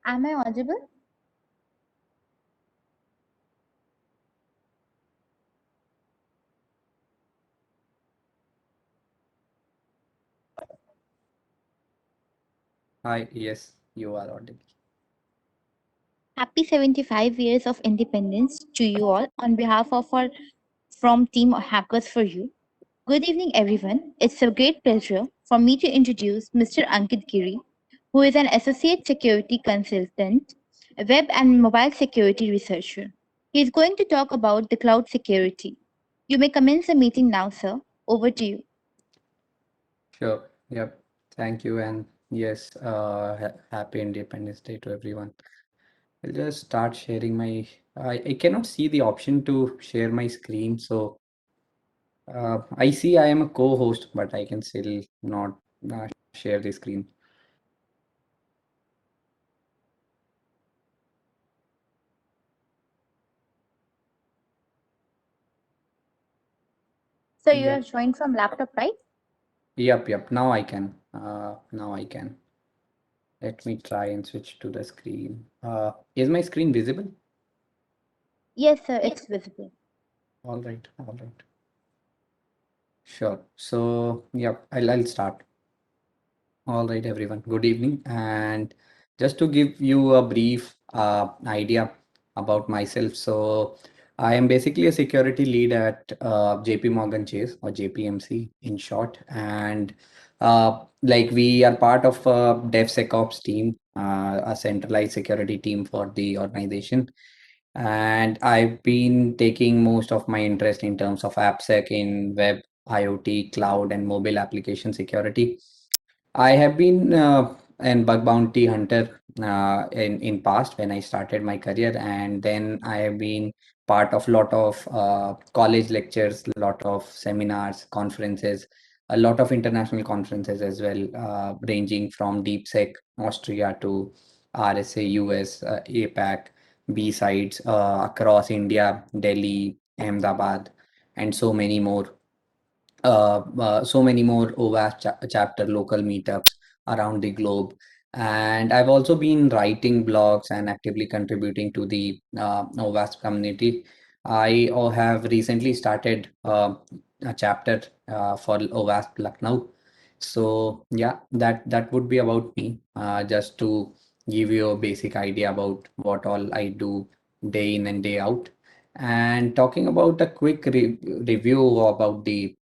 Am I audible? Hi, yes, you are audible. Happy 75 years of independence to you all on behalf of our from Team Hackers for You. Good evening, everyone. It's a great pleasure for me to introduce Mr. Ankit Giri, who is an associate security consultant, a web and mobile security researcher. He is going to talk about the cloud security. You may commence the meeting now, sir. Over to you. Sure. Yep. Thank you. And yes, happy Independence Day to everyone. I'll just start sharing my. I cannot see the option to share my screen, so I see I am a co-host, but I can still not share the screen. So you are Yep. showing from laptop, right? Yep. Yep. Now I can. Now I can. Let me try and switch to the screen. Is my screen visible? Yes, sir, it's visible. All right. All right. Sure. So, yep, I'll start. All right, everyone. Good evening. And just to give you a brief idea about myself, so I am basically a security lead at JP Morgan Chase or JPMC in short. And like we are part of a DevSecOps team, a centralized security team for the organization. And I've been taking most of my interest in terms of AppSec in web, IoT, cloud, and mobile application security. I have been an bug bounty hunter in past when I started my career, and then I have been part of lot of college lectures, lot of seminars, conferences, a lot of international conferences as well, ranging from DeepSec Austria to RSA US, APAC, B sides across India, Delhi, Ahmedabad, and so many more OWASP chapter local meetups around the globe. And I've also been writing blogs and actively contributing to the OWASP community. I have recently started a chapter for OWASP Lucknow. So yeah, that would be about me. Just to give you a basic idea about what all I do day in and day out. And talking about a quick review about the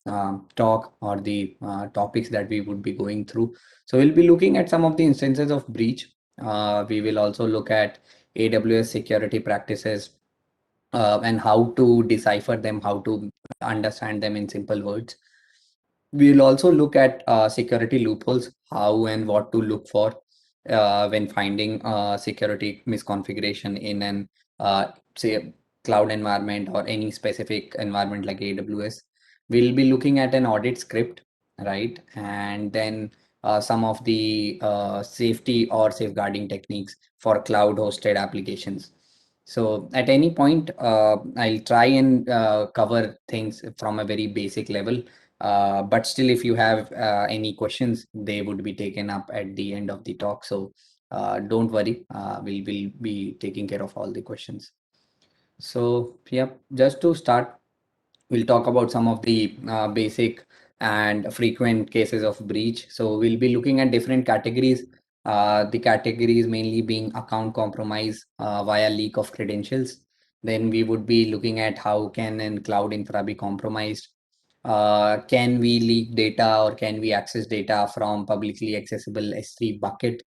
talk or the topics that we would be going through. So we'll be looking at some of the instances of breach. We will also look at AWS security practices and how to decipher them, how to understand them in simple words. We'll also look at security loopholes, how and what to look for when finding security misconfiguration in an say cloud environment or any specific environment like AWS. We'll be looking at an audit script, right? And then some of the safety or safeguarding techniques for cloud hosted applications. So at any point, I'll try and cover things from a very basic level, but still, if you have any questions, they would be taken up at the end of the talk. So don't worry, we'll be taking care of all the questions. So yeah, just to start, we'll talk about some of the basic and frequent cases of breach. So we'll be looking at different categories. The categories mainly being account compromise via leak of credentials. Then we would be looking at how can an cloud infra be compromised. Can we leak data or can we access data from publicly accessible S3 bucket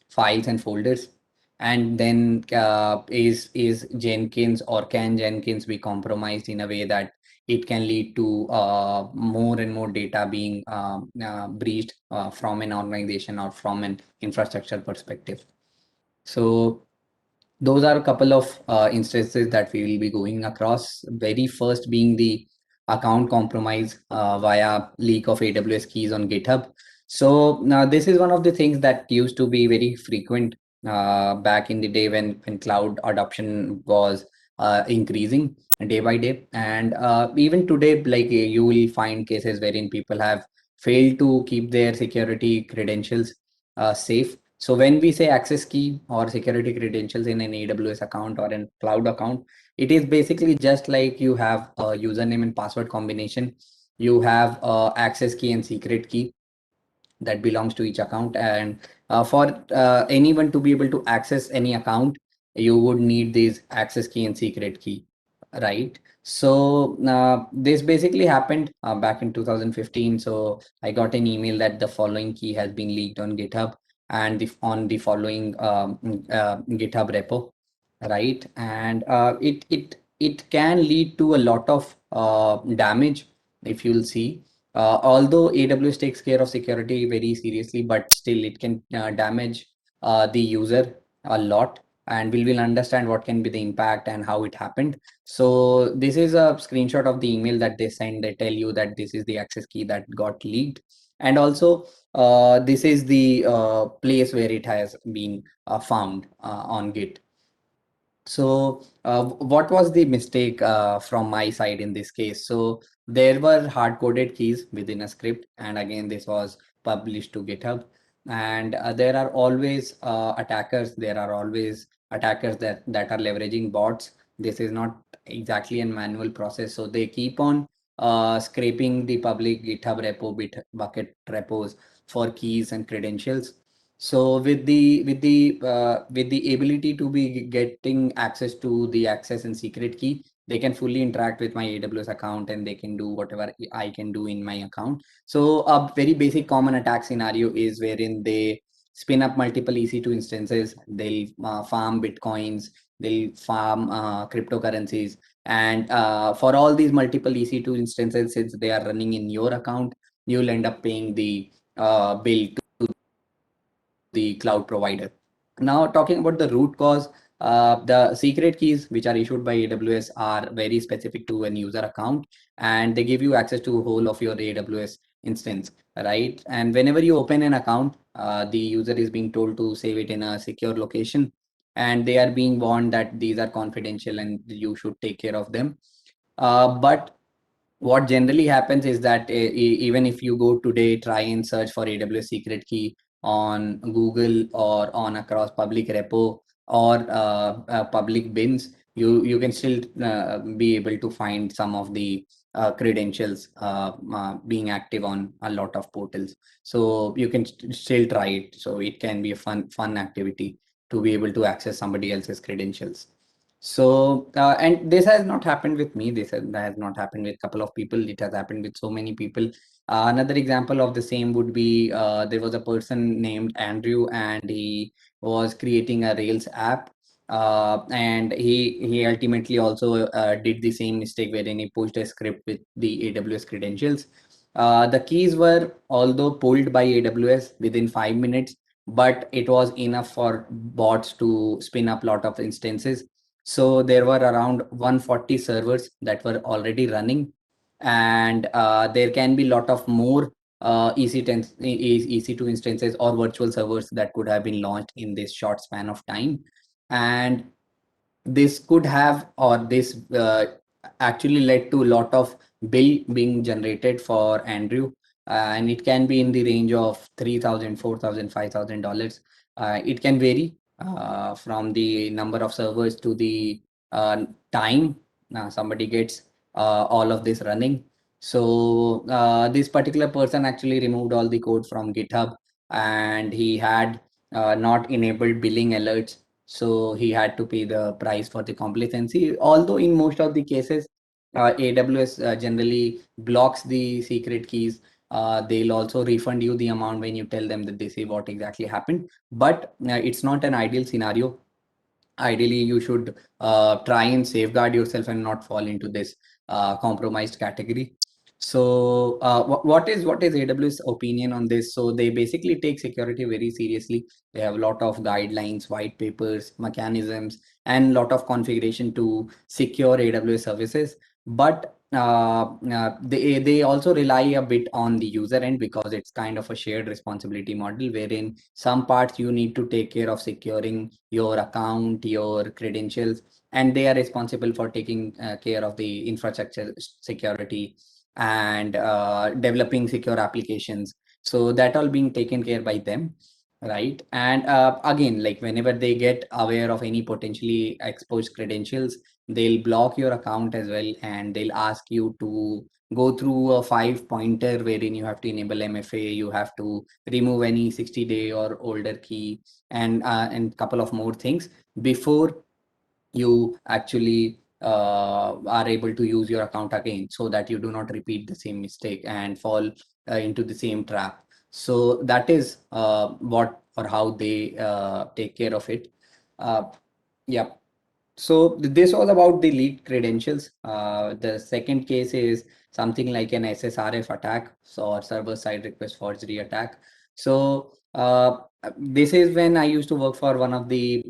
files and folders? And then is Jenkins or can Jenkins be compromised in a way that it can lead to more and more data being breached from an organization or from an infrastructure perspective. So those are a couple of instances that we will be going across. Very first being the account compromise via leak of AWS keys on GitHub. So now this is one of the things that used to be very frequent back in the day when cloud adoption was increasing day by day. And even today, like you will find cases wherein people have failed to keep their security credentials safe. So when we say access key or security credentials in an AWS account or in cloud account, it is basically just like you have a username and password combination. You have access key and secret key that belongs to each account. And for anyone to be able to access any account, you would need these access key and secret key, right? So this basically happened back in 2015. So I got an email that the following key has been leaked on GitHub and on the following GitHub repo, right? And it can lead to a lot of damage if you'll see. Although AWS takes care of security very seriously, but still it can damage the user a lot, and we will understand what can be the impact and how it happened. So this is a screenshot of the email that they send. They tell you that this is the access key that got leaked, and also this is the place where it has been found on Git. So, what was the mistake from my side in this case? So, there were hard-coded keys within a script, and again, this was published to GitHub. And there are always attackers. There are always attackers that are leveraging bots. This is not exactly a manual process, so they keep on scraping the public GitHub repo, Bitbucket repos for keys and credentials. So with the ability to be getting access to the access and secret key, they can fully interact with my AWS account and they can do whatever I can do in my account. So a very basic common attack scenario is wherein they spin up multiple EC2 instances, they'll farm Bitcoins, they'll farm cryptocurrencies. And for all these multiple EC2 instances, since they are running in your account, you'll end up paying the bill the cloud provider. Now, talking about the root cause, the secret keys which are issued by AWS are very specific to an user account, and they give you access to whole of your AWS instance, right? And whenever you open an account, the user is being told to save it in a secure location, and they are being warned that these are confidential and you should take care of them. But what generally happens is that even if you go today, try and search for AWS secret key on Google or on across public repo or public bins, you can still be able to find some of the credentials being active on a lot of portals. So you can still try it. So it can be a fun activity to be able to access somebody else's credentials. So, and this has not happened with me. Has not happened with a couple of people. It has happened with so many people. Another example of the same would be there was a person named Andrew, and he was creating a Rails app. And he ultimately also did the same mistake wherein he pushed a script with the AWS credentials. The keys were although pulled by AWS within 5 minutes, but it was enough for bots to spin up a lot of instances. So there were around 140 servers that were already running, and there can be a lot of more EC2 instances or virtual servers that could have been launched in this short span of time. And this could have, or this actually led to a lot of bill being generated for Andrew, and it can be in the range of 3,000, 4,000, $5,000. It can vary from the number of servers to the time somebody gets all of this running. So this particular person actually removed all the code from GitHub, and he had not enabled billing alerts, so he had to pay the price for the complacency. Although in most of the cases, AWS generally blocks the secret keys. They'll also refund you the amount when you tell them that they say what exactly happened. But it's not an ideal scenario. Ideally you should try and safeguard yourself and not fall into this compromised category. So what is AWS opinion on this? So they basically take security very seriously. They have a lot of guidelines, white papers, mechanisms, and a lot of configuration to secure AWS services. But they also rely a bit on the user end, because it's kind of a shared responsibility model wherein some parts you need to take care of securing your account, your credentials, and they are responsible for taking care of the infrastructure security and developing secure applications. So that all being taken care by them. right? And again, like whenever they get aware of any potentially exposed credentials, they'll block your account as well, and they'll ask you to go through a 5 pointer wherein you have to enable MFA, you have to remove any 60-day or older key, and couple of more things before you actually are able to use your account again, so that you do not repeat the same mistake and fall into the same trap. So that is what or how they take care of it. Uh, yeah. So this was about the leaked credentials. The second case is something like an SSRF attack, so or server side request forgery attack. So this is when I used to work for one of the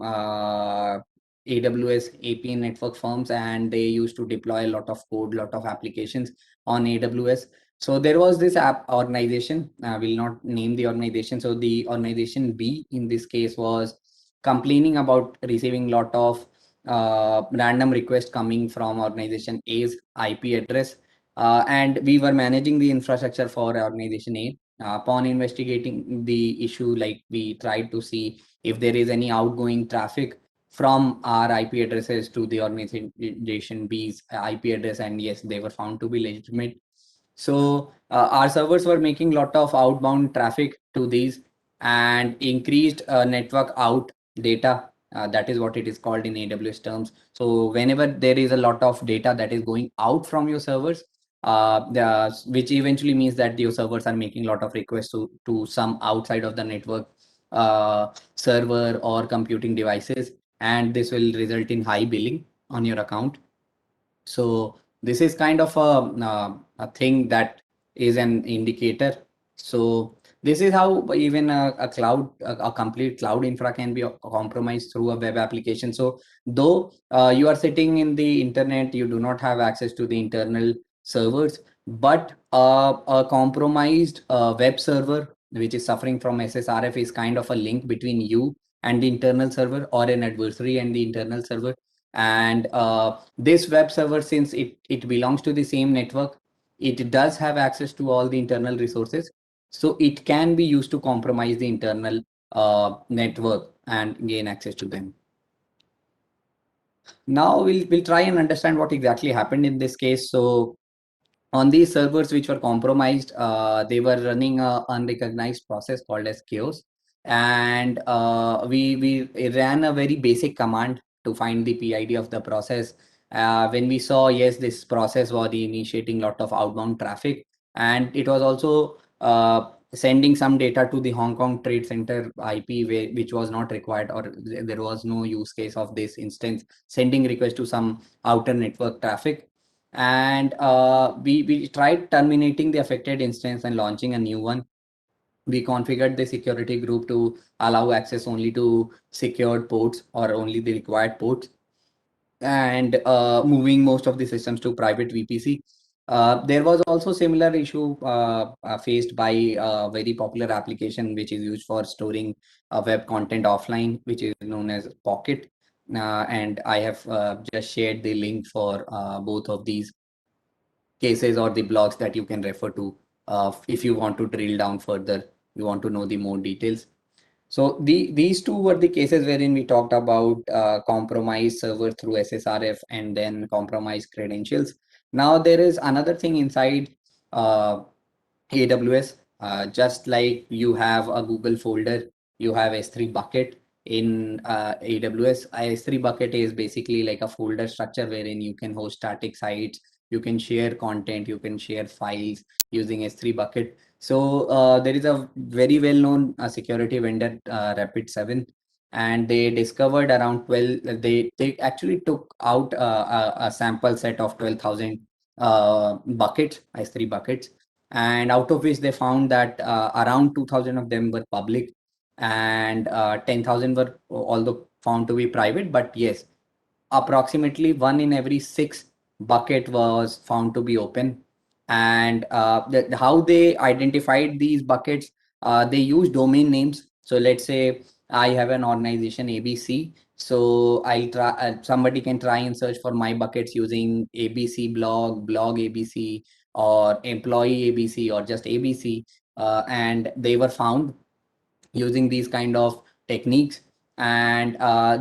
AWS API network firms, and they used to deploy a lot of code, lot of applications on AWS. So there was this app organization. I will not name the organization. So the organization B in this case was complaining about receiving lot of random request coming from organization A's IP address, and we were managing the infrastructure for organization A. Upon investigating the issue, like we tried to see if there is any outgoing traffic from our IP addresses to the organization B's IP address, and yes, they were found to be legitimate. So our servers were making lot of outbound traffic to these, and increased network out data. That is what it is called in AWS terms. So whenever there is a lot of data that is going out from your servers, which eventually means that your servers are making a lot of requests to some outside of the network server or computing devices, and this will result in high billing on your account. So this is kind of a thing that is an indicator. So this is how even a complete cloud infra can be compromised through a web application. So though you are sitting in the internet, you do not have access to the internal servers, but a compromised web server which is suffering from SSRF is kind of a link between you and the internal server, or an adversary and the internal server. And this web server, since it belongs to the same network, it does have access to all the internal resources. So it can be used to compromise the internal network and gain access to them. Now we'll try and understand what exactly happened in this case. So on these servers which were compromised, they were running a unrecognized process called as chaos, and we ran a very basic command to find the PID of the process. When we saw, yes, this process was initiating lot of outbound traffic, and it was also sending some data to the Hong Kong Trade Center IP, which was not required, or there was no use case of this instance sending request to some outer network traffic. And we tried terminating the affected instance and launching a new one. We configured the security group to allow access only to secured ports or only the required ports, and moving most of the systems to private VPC. There was also similar issue faced by a very popular application which is used for storing web content offline, which is known as Pocket. And I have just shared the link for both of these cases or the blogs that you can refer to if you want to drill down further, you want to know the more details. So these two were the cases wherein we talked about compromised server through SSRF and then compromised credentials. Now there is another thing inside uh, AWS. Just like you have a Google folder, you have S3 bucket in AWS. S3 bucket is basically like a folder structure wherein you can host static sites, you can share content, you can share files using S3 bucket. So there is a very well-known security vendor, Rapid7, and they discovered around 12. They actually took out a sample set of 12,000 buckets, S3 buckets, and out of which they found that around 2000 of them were public, and 10,000 were although found to be private. But yes, approximately one in every six bucket was found to be open. And how they identified these buckets, they use domain names. So let's say I have an organization ABC, so I'll try, somebody can try and search for my buckets using ABC blog ABC, or employee ABC, or just ABC, and they were found. using these kind of techniques. And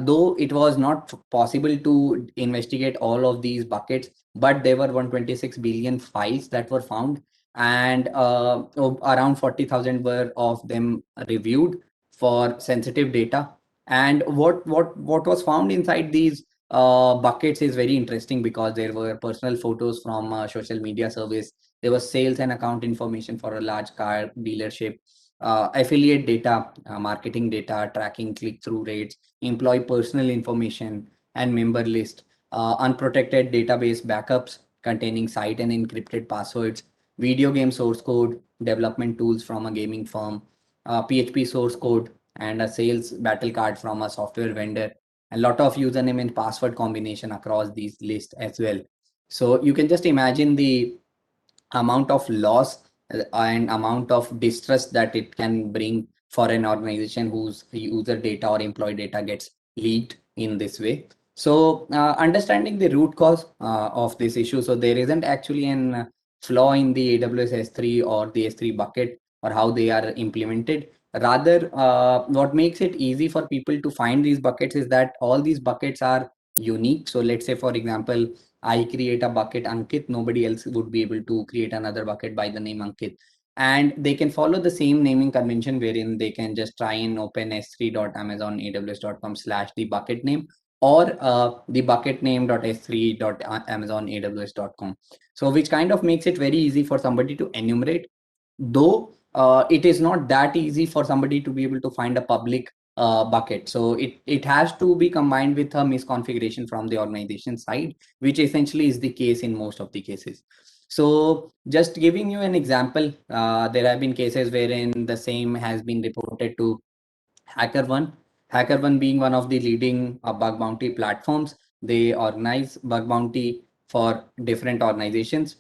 though it was not possible to investigate all of these buckets, but there were 126 billion files that were found, and around 40,000 were of them reviewed for sensitive data. And what was found inside these buckets is very interesting, because there were personal photos from a social media service. There was sales and account information for a large car dealership, affiliate data, marketing data, tracking click-through rates, employee personal information, and member list, unprotected database backups containing site and encrypted passwords, video game source code, development tools from a gaming firm, PHP source code, and a sales battle card from a software vendor, a lot of username and password combination across these lists as well. So you can just imagine the amount of loss and amount of distress that it can bring for an organization whose user data or employee data gets leaked in this way. So understanding the root cause of this issue, so there isn't actually an flaw in the AWS S3 or the S3 bucket or how they are implemented. Rather, what makes it easy for people to find these buckets is that all these buckets are unique. So let's say, for example, I create a bucket Ankit, nobody else would be able to create another bucket by the name Ankit. And they can follow the same naming convention, wherein they can just try and open s3.amazonaws.com slash the bucket name, or the bucket name.s3.amazonaws.com. So which kind of makes it very easy for somebody to enumerate, though it is not that easy for somebody to be able to find a public bucket. So it has to be combined with a misconfiguration from the organization side, which essentially is the case in most of the cases. So just giving you an example, there have been cases wherein the same has been reported to HackerOne. HackerOne being one of the leading bug bounty platforms. They organize bug bounty for different organizations.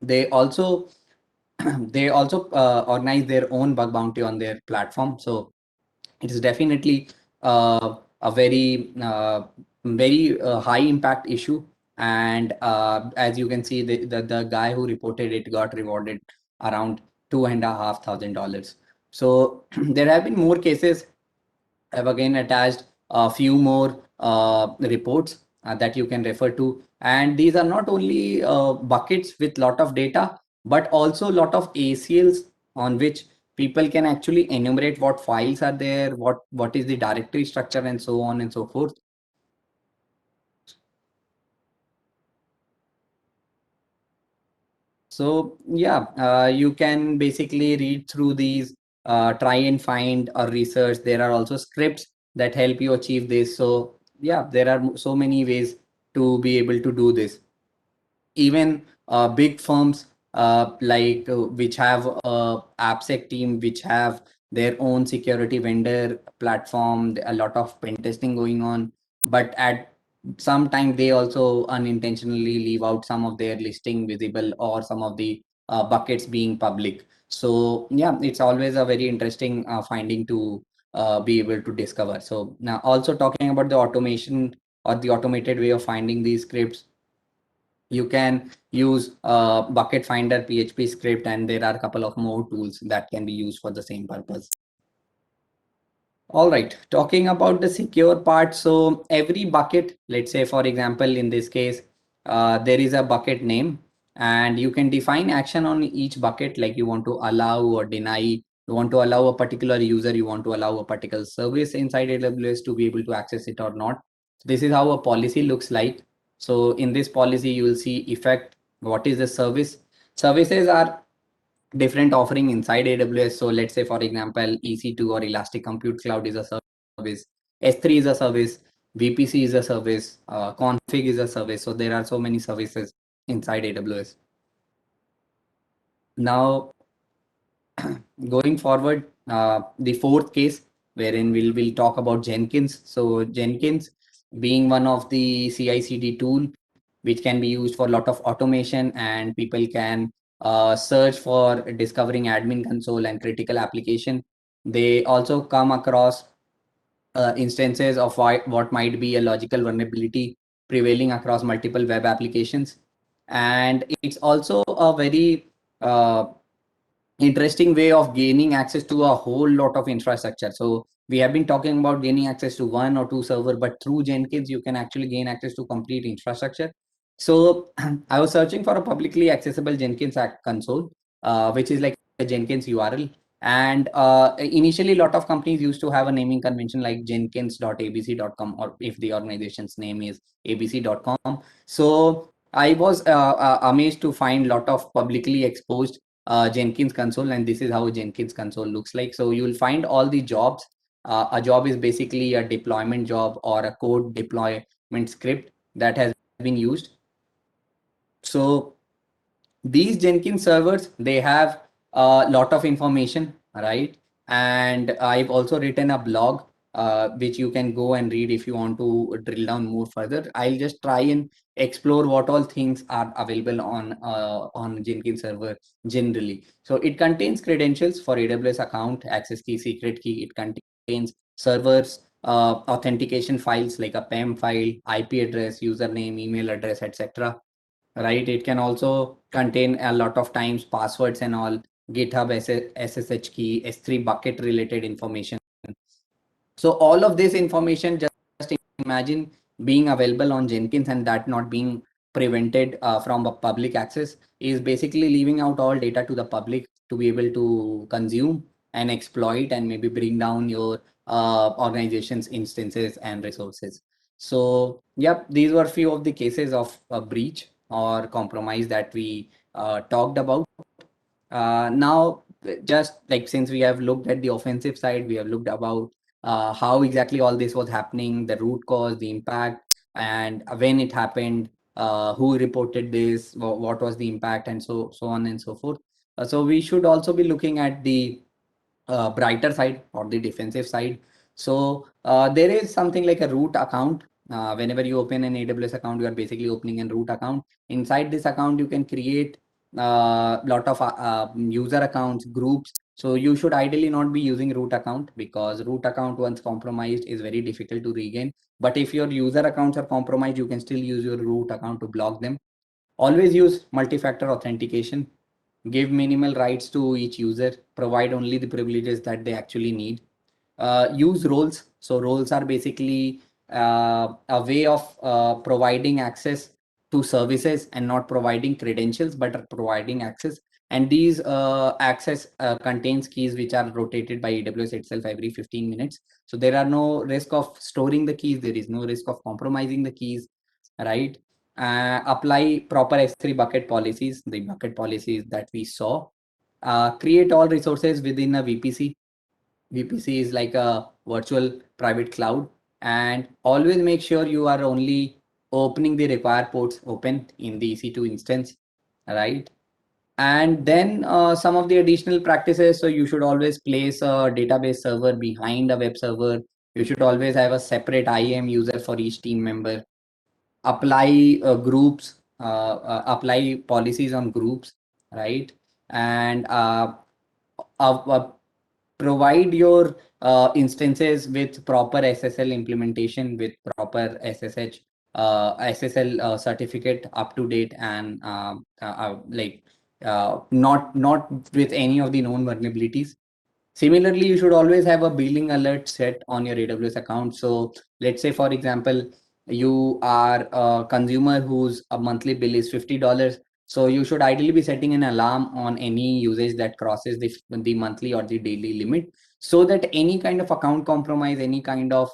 They also they also organize their own bug bounty on their platform. So it is definitely a very high impact issue. And as you can see, the guy who reported it got rewarded around $2,500. So there have been more cases. I've again attached a few more reports that you can refer to. And these are not only buckets with lot of data, but also lot of ACLs on which people can actually enumerate what files are there, what is the directory structure, and so on and so forth. So yeah, you can basically read through these, try and find or research. There are also scripts that help you achieve this. So yeah, there are so many ways to be able to do this. Even big firms like which have a AppSec team, which have their own security vendor platform, a lot of pen testing going on, but at some time they also unintentionally leave out some of their listing visible, or some of the buckets being public. So yeah, it's always a very interesting finding to be able to discover. So now, also talking about the automation or the automated way of finding these scripts, you can use bucket finder PHP script, and there are a couple of more tools that can be used for the same purpose. All right, talking about the secure part. So every bucket, let's say for example, in this case, there is a bucket name, and you can define action on each bucket, like you want to allow or deny, you want to allow a particular user, you want to allow a particular service inside AWS to be able to access it or not. This is how a policy looks like. So in this policy, you will see effect, what is the service. Services are different offering inside AWS. So let's say, for example, EC2 or Elastic Compute Cloud is a service, S3 is a service, VPC is a service, config is a service. So there are so many services inside AWS. Now, going forward, the fourth case wherein we'll talk about Jenkins. So Jenkins being one of the CI/CD tool which can be used for a lot of automation, and people can search for discovering admin console and critical application. They also come across instances of what might be a logical vulnerability prevailing across multiple web applications. And it's also a very uh, interesting way of gaining access to a whole lot of infrastructure. So we have been talking about gaining access to one or two server, but through Jenkins, you can actually gain access to complete infrastructure. So I was searching for a publicly accessible Jenkins console, which is like a Jenkins URL. And initially, a lot of companies used to have a naming convention like jenkins.abc.com, or if the organization's name is abc.com. So I was amazed to find a lot of publicly exposed Jenkins console, and this is how Jenkins console looks like. So you'll find all the jobs. A job is basically a deployment job or a code deployment script that has been used. So these Jenkins servers, they have a lot of information, right? And I've also written a blog, which you can go and read if you want to drill down more further. I'll just try and explore what all things are available on Jenkins server generally. So it contains credentials for AWS account, access key, secret key. It contains servers, authentication files like a PEM file, IP address, username, email address, etc, right? It can also contain a lot of times passwords and all, GitHub SSH key, S3 bucket related information. So all of this information, just imagine being available on Jenkins and that not being prevented from a public access, is basically leaving out all data to the public to be able to consume and exploit and maybe bring down your organization's instances and resources. So, yep, these were few of the cases of a breach or compromise that we talked about. Now, just like since we have looked at the offensive side, we have looked about how exactly all this was happening, the root cause, the impact, and when it happened, who reported this, what was the impact, and so on and so forth. So we should also be looking at the brighter side or the defensive side. So there is something like a root account. Whenever you open an AWS account, you are basically opening a root account. Inside this account, you can create a lot of user accounts, groups. So you should ideally not be using root account, because root account once compromised is very difficult to regain. But if your user accounts are compromised, you can still use your root account to block them. Always use multi-factor authentication. Give minimal rights to each user. Provide only the privileges that they actually need. Use roles. So roles are basically a way of providing access to services and not providing credentials, but are providing access. And these access contains keys which are rotated by AWS itself every 15 minutes. So there are no risk of storing the keys. There is no risk of compromising the keys, right? Apply proper S3 bucket policies, the bucket policies that we saw. Create all resources within a VPC. VPC is like a virtual private cloud, and always make sure you are only opening the required ports open in the EC2 instance, right? And then some of the additional practices. So you should always place a database server behind a web server. You should always have a separate IAM user for each team member. Apply groups, apply policies on groups, right? And provide your instances with proper SSL implementation, with proper SSL certificate up to date, and not with any of the known vulnerabilities. Similarly, you should always have a billing alert set on your AWS account. So let's say, for example, you are a consumer whose a monthly bill is $50. So you should ideally be setting an alarm on any usage that crosses the monthly or the daily limit, so that any kind of account compromise, any kind of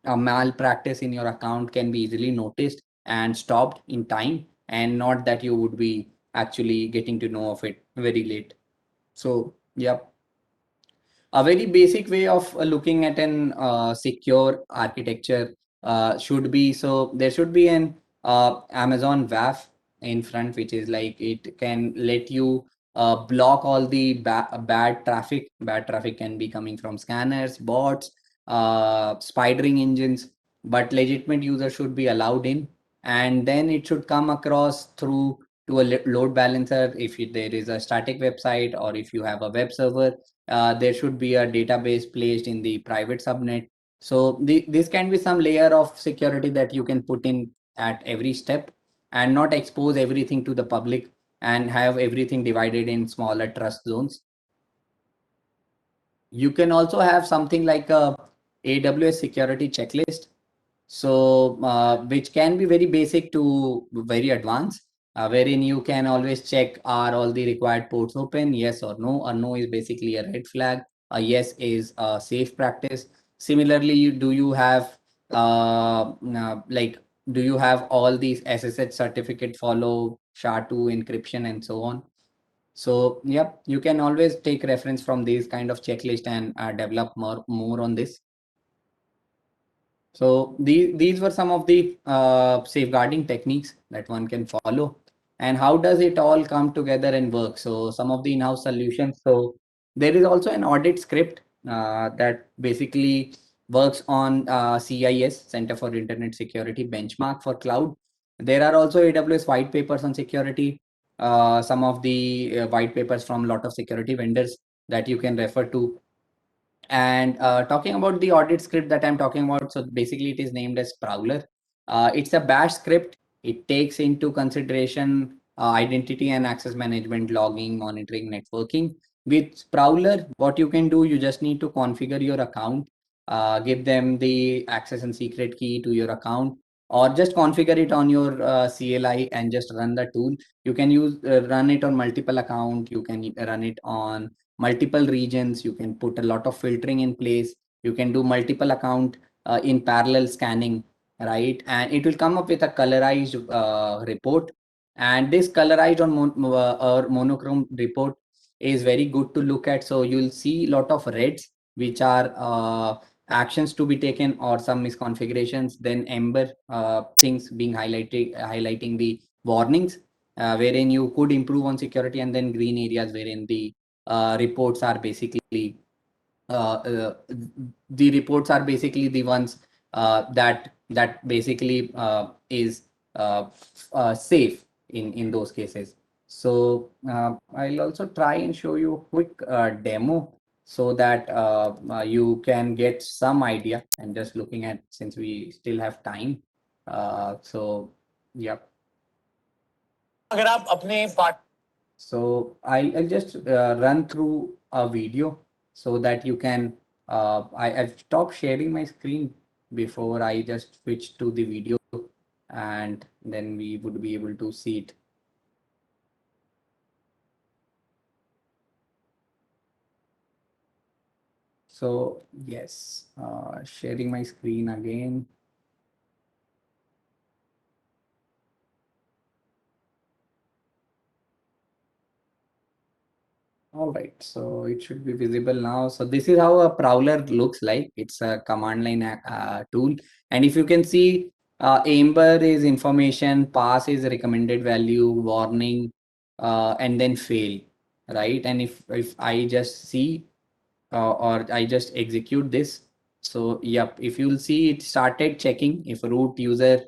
malpractice in your account can be easily noticed and stopped in time, and not that you would be actually getting to know of it very late. So, yeah, a very basic way of looking at an secure architecture should be, so there should be an Amazon WAF in front, which is like it can let you block all the bad traffic. Bad traffic can be coming from scanners, bots, spidering engines, but legitimate users should be allowed in. And then it should come across through to a load balancer if there is a static website, or if you have a web server, there should be a database placed in the private subnet. So this can be some layer of security that you can put in at every step, and not expose everything to the public. and have everything divided in smaller trust zones. You can also have something like a AWS security checklist, so which can be very basic to very advanced, wherein you can always check are all the required ports open, yes or no. A no is basically a red flag, a yes is a safe practice. Similarly, do you have like, do you have all these SSH certificate follow, SHA-2 encryption and so on. So yep, you can always take reference from these kind of checklist and develop more on this. So these were some of the safeguarding techniques that one can follow. And how does it all come together and work? So some of the in-house solutions. So there is also an audit script that basically works on CIS, Center for Internet Security benchmark for cloud. There are also AWS white papers on security, some of the white papers from a lot of security vendors that you can refer to. And talking about the audit script that I'm talking about, so basically it is named as Prowler. It's a bash script. It takes into consideration identity and access management, logging, monitoring, networking. With Prowler, what you can do, you just need to configure your account, give them the access and secret key to your account, or just configure it on your CLI and just run the tool. You can use run it on multiple account. You can run it on multiple regions. You can put a lot of filtering in place. You can do multiple account in parallel scanning, right? And it will come up with a colorized report. And this colorized or monochrome report is very good to look at. So you'll see a lot of reds, which are actions to be taken or some misconfigurations. Then amber things being highlighting the warnings, wherein you could improve on security, and then green areas wherein reports are basically uh, uh, the reports are basically the ones that basically is safe in those cases. So I'll also try and show you a quick demo so that you can get some idea. And just looking at, since we still have time, so yeah. अगर आप अपने part So I'll just run through a video so that you can. I've stopped sharing my screen before I just switch to the video, and then we would be able to see it. So yes, sharing my screen again. All right, so it should be visible now. So this is how a Prowler looks like. It's a command line tool. And if you can see, Amber is information, pass is recommended value, warning, and then fail, right? And if I just see or I just execute this, so yep, if you'll see, it started checking if root user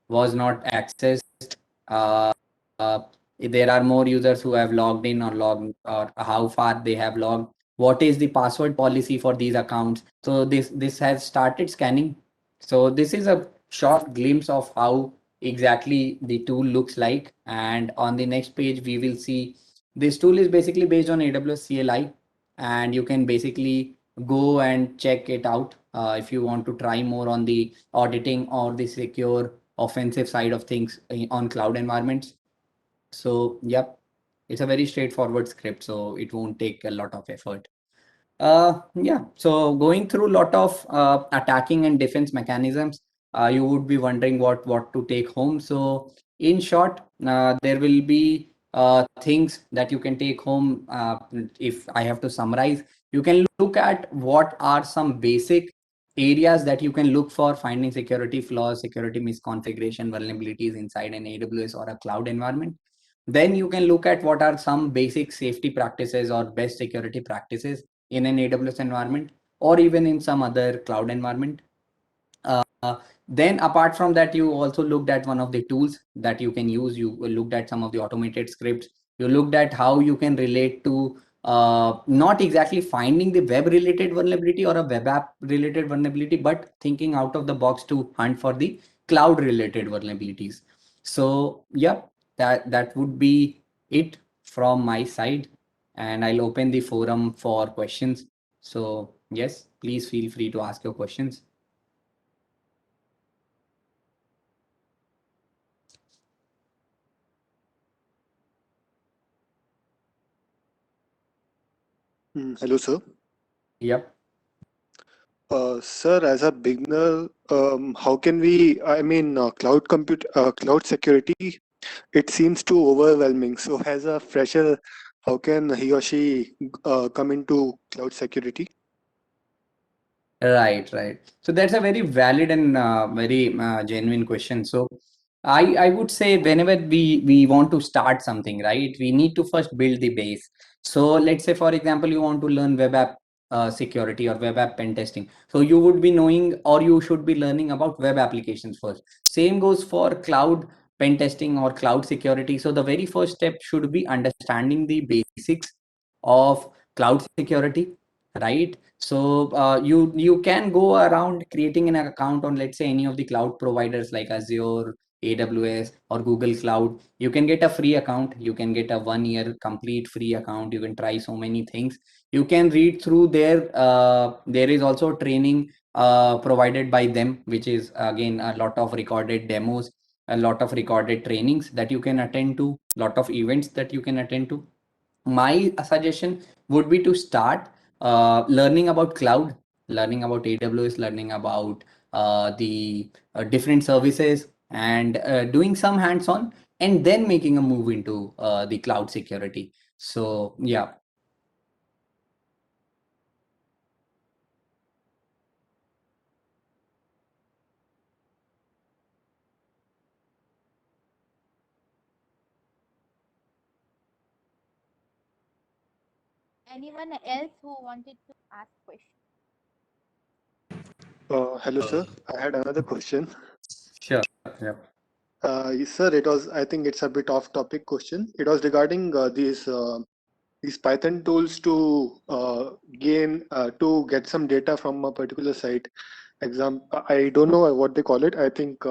was not accessed. Uh, uh, there are more users who have logged in or logged, or how far they have logged. What is the password policy for these accounts? So this has started scanning. So this is a short glimpse of how exactly the tool looks like. And on the next page, we will see this tool is basically based on AWS CLI, and you can basically go and check it out if you want to try more on the auditing or the secure offensive side of things on cloud environments. So yep, it's a very straightforward script, so it won't take a lot of effort. Yeah, so going through a lot of attacking and defense mechanisms, you would be wondering what to take home. So in short, there will be things that you can take home. If I have to summarize, you can look at what are some basic areas that you can look for finding security flaws, security misconfiguration, vulnerabilities inside an AWS or a cloud environment. Then you can look at what are some basic safety practices or best security practices in an AWS environment or even in some other cloud environment. Uh, then apart from that, you also looked at one of the tools that you can use. You looked at some of the automated scripts. You looked at how you can relate to not exactly finding the web related vulnerability or a web app related vulnerability, but thinking out of the box to hunt for the cloud related vulnerabilities. So yeah, that would be it from my side, and I'll open the forum for questions. So yes, please feel free to ask your questions. Hello, sir. Yep. Sir, as a beginner, how can we, cloud security, it seems too overwhelming. So, as a fresher, how can he or she come into cloud security? Right, right. So that's a very valid and very genuine question. So I would say whenever we want to start something, right, we need to first build the base. So let's say, for example, you want to learn web app security or web app pen testing. So you would be knowing, or you should be learning about web applications first. Same goes for cloud pen testing or cloud security. So the very first step should be understanding the basics of cloud security, right? So you can go around creating an account on, let's say, any of the cloud providers like Azure, AWS, or Google Cloud. You can get a free account. You can get a 1 year complete free account. You can try so many things. You can read through there. There is also training provided by them, which is again a lot of recorded demos, a lot of recorded trainings that you can attend to, lot of events that you can attend to. My suggestion would be to start learning about cloud, learning about AWS, learning about the different services, and doing some hands-on, and then making a move into the cloud security. So yeah. Anyone else who wanted to ask questions? Hello, sir. I had another question. Sure. Yeah. Yes, sir, it was, I think it's a bit off topic question. It was regarding these Python tools to to get some data from a particular site. I don't know what they call it. I think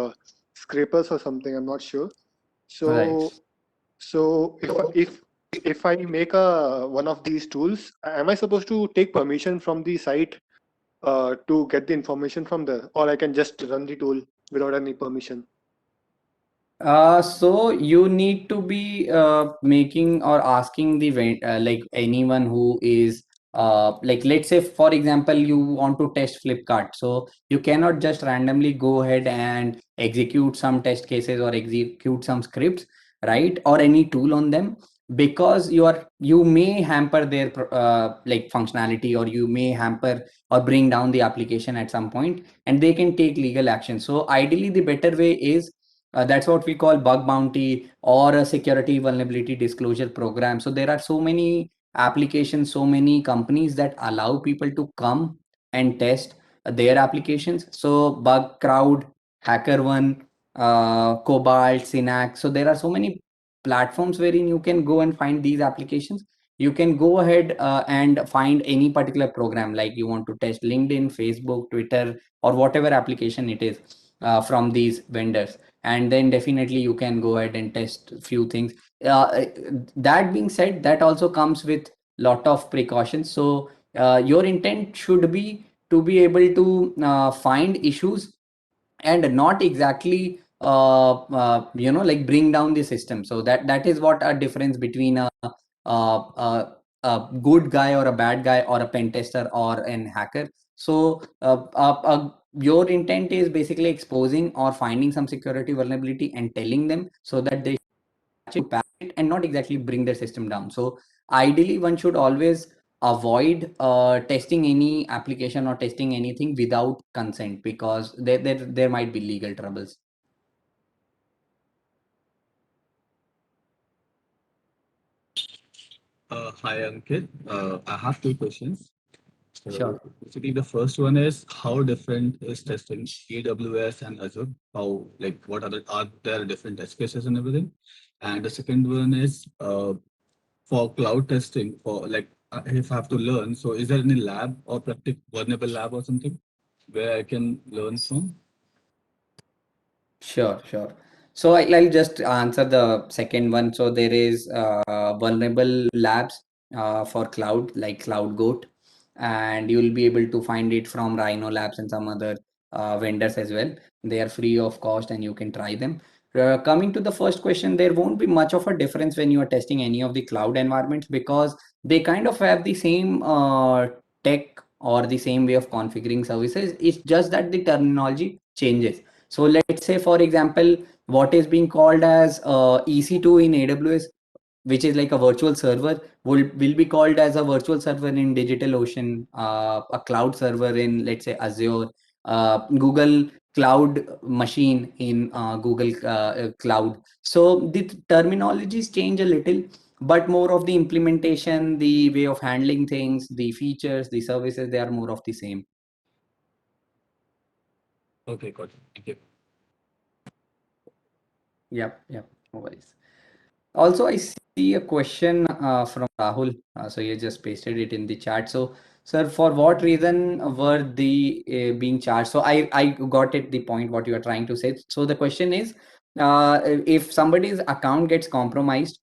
scrapers or something. I'm not sure. Right. So, so if I make a one of these tools, am I supposed to take permission from the site to get the information from there, or I can just run the tool without any permission? So you need to be making or asking the like anyone who is like, let's say, for example, you want to test Flipkart. So you cannot just randomly go ahead and execute some test cases or execute some scripts, right? Or any tool on them, because you may hamper their like functionality, or you may hamper or bring down the application at some point, and they can take legal action. So ideally, the better way is that's what we call bug bounty or a security vulnerability disclosure program. So there are so many applications, so many companies that allow people to come and test their applications. So Bugcrowd, HackerOne, Cobalt, Synax. So there are so many platforms wherein you can go and find these applications. You can go ahead and find any particular program, like you want to test LinkedIn, Facebook, Twitter, or whatever application it is from these vendors, and then definitely you can go ahead and test a few things. That being said, that also comes with lot of precautions. So your intent should be to be able to find issues and not exactly like bring down the system. So that is what a difference between a good guy or a bad guy, or a pen tester or an hacker. So your intent is basically exposing or finding some security vulnerability and telling them so that they actually patch it and not exactly bring their system down. So ideally, one should always avoid testing any application or testing anything without consent, because there might be legal troubles. Hi, Ankit. I have two questions. Sure. So, basically, the first one is how different is testing AWS and Azure? How, like, what are there different test cases and everything? And the second one is for cloud testing, for like, if I have to learn, so is there any lab or practice vulnerable lab or something where I can learn from? Sure, sure. So I'll just answer the second one. So there is vulnerable labs for cloud, like CloudGoat, and you'll be able to find it from Rhino Labs and some other vendors as well. They are free of cost and you can try them. Coming to the first question, there won't be much of a difference when you are testing any of the cloud environments because they kind of have the same tech or the same way of configuring services. It's just that the terminology changes. So let's say, for example, what is being called as EC2 in AWS, which is like a virtual server, will be called as a virtual server in DigitalOcean, a cloud server in, let's say, Azure, Google Cloud Machine in Google Cloud. So the terminologies change a little, but more of the implementation, the way of handling things, the features, the services, they are more of the same. Okay, got it. Thank you. Yep, no worries. Also, I see a question from Rahul. So you just pasted it in the chat. So, sir, for what reason were the being charged? So I got it, the point what you are trying to say. So the question is, if somebody's account gets compromised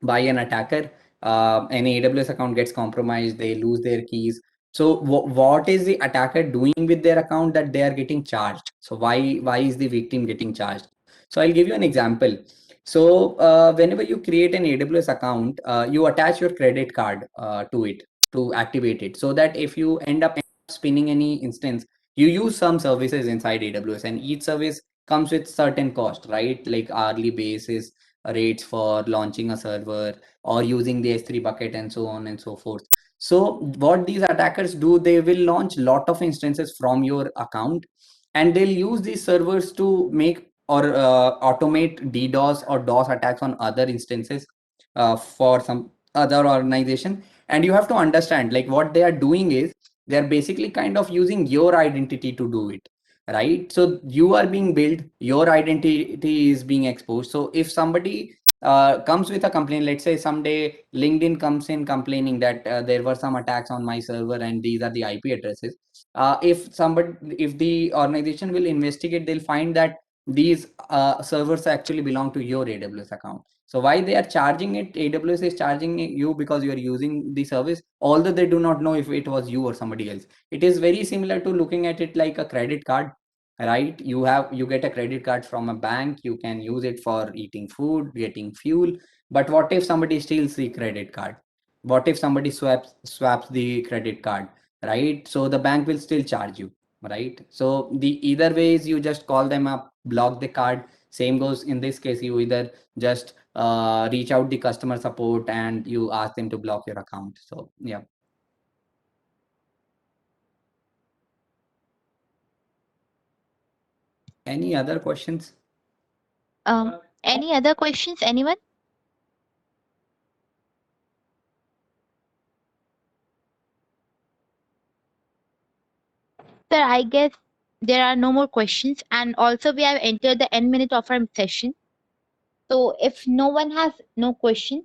by an attacker, an AWS account gets compromised, they lose their keys. So what is the attacker doing with their account that they are getting charged? So why is the victim getting charged? So I'll give you an example. So whenever you create an AWS account, you attach your credit card to it to activate it, so that if you end up spinning any instance, you use some services inside AWS, and each service comes with certain cost, right? Like hourly basis rates for launching a server or using the S3 bucket and so on and so forth. So what these attackers do, they will launch lot of instances from your account, and they'll use these servers to make or automate DDoS or DOS attacks on other instances for some other organization. And you have to understand, like, what they are doing is they're basically kind of using your identity to do it, right? So you are being billed, your identity is being exposed. So if somebody comes with a complaint, let's say someday LinkedIn comes in complaining that there were some attacks on my server and these are the IP addresses. If the organization will investigate, they'll find that these servers actually belong to your AWS account. So why they are charging it? AWS is charging you because you are using the service, although they do not know if it was you or somebody else. It is very similar to looking at it like a credit card, right? You get a credit card from a bank, you can use it for eating food, getting fuel. But what if somebody steals the credit card? What if somebody swaps the credit card, right? So the bank will still charge you, right? So the either ways, you just call them up, block the card. Same goes in this case, you either just reach out the customer support and you ask them to block your account. So yeah. Any other questions? Any other questions, anyone? Sir, I guess there are no more questions. And also, we have entered the end minute of our session. So, if no one has no question,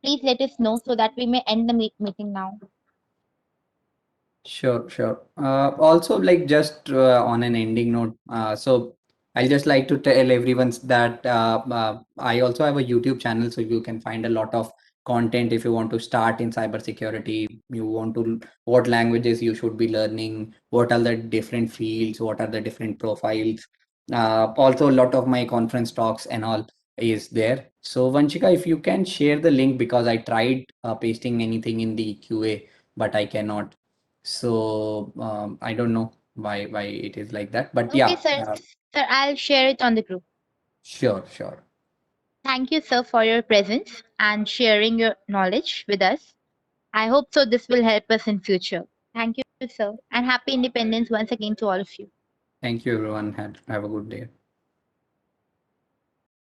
please let us know so that we may end the meeting now. Sure. Also, like, just on an ending note, so I'll just like to tell everyone that I also have a YouTube channel, so you can find a lot of content if you want to start in cybersecurity. You want to, what languages you should be learning, what are the different fields, what are the different profiles. Also, a lot of my conference talks and all is there. So Vanshika, if you can share the link, because I tried pasting anything in the QA, but I cannot. So I don't know why it is like that, but Okay, yeah, sir. Sir, I'll share it on the group. sure. Thank you, sir, for your presence and sharing your knowledge with us. I hope so this will help us in future. Thank you, sir, and happy independence once again to all of you. Thank you, everyone. Have a good day.